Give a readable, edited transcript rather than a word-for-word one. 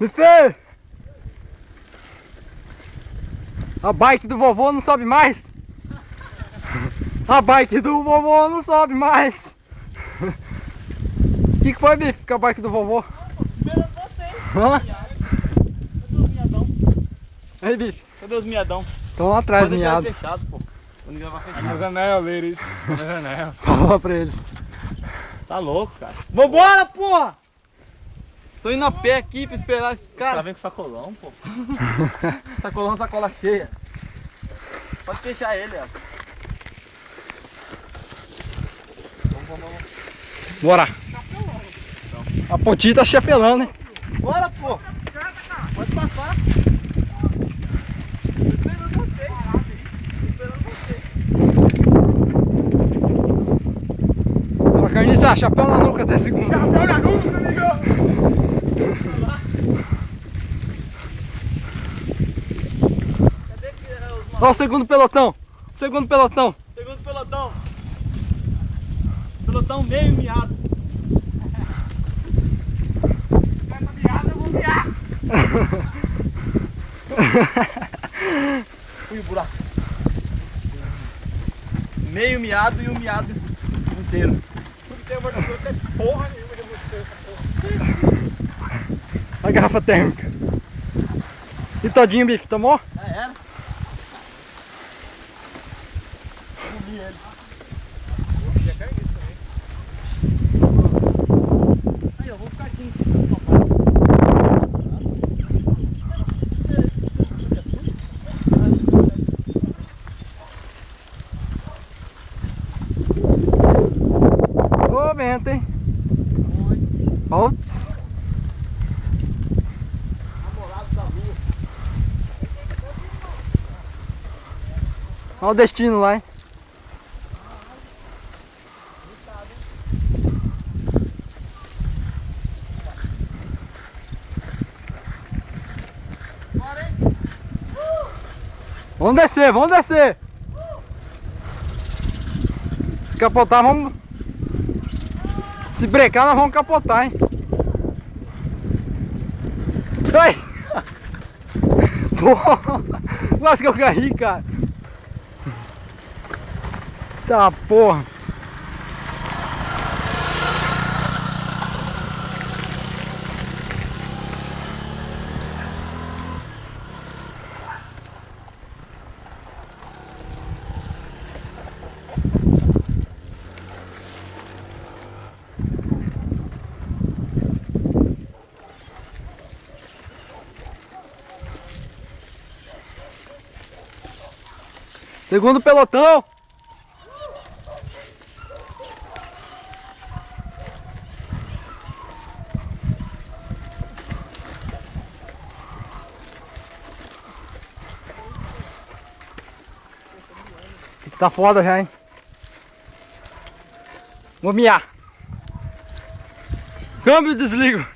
Bife! A bike do vovô não sobe mais. A bike do vovô não sobe mais. O que foi, Bife, com a bike do vovô? Esperando vocês. Hã? Cadê os miadão? Aí, Bife. Cadê os miadão? Estão lá atrás, Vou deixar miado. ele fechado, pô. Vou gravar fechado. Meus anel, ladies. Meus anel. Fala pra eles. Tá louco, cara. Vambora, porra! Tô indo a pé aqui pra esperar esses Os caras caras. vêm com sacolão, pô. Sacolão, sacola cheia. Pode fechar ele, ó. Bora. A pontinha tá chapelando, né? Bora, pô. Pode passar. Tô esperando vocês. Tô esperando vocês. Fala, Carniça, chapéu na nuca até segundo. Chapéu na nuca, amigo! Cadê que é os Ó o segundo pelotão. Segundo pelotão. Segundo pelotão. Pelotão meio miado. Essa miada eu vou miar! Fui o buraco. Meio miado e o miado inteiro. Tudo tem amortecedor, tem porra nenhuma de amortecedor essa porra. A garrafa térmica. E todinho, Bife, tomou? Já era. Comi ele. Aí, eu vou ficar aqui. Ô, vento, hein? Putz. Namorado da lua. Olha o destino lá, hein? Bora, hein? Vamos descer, vamos descer. Se capotar, vamos. Se brecar, nós vamos capotar, hein? Ai! Porra! Quase que eu caí, cara. Tá, porra. Segundo pelotão. Tá foda já, hein? Vou miar. Câmbio, desligo.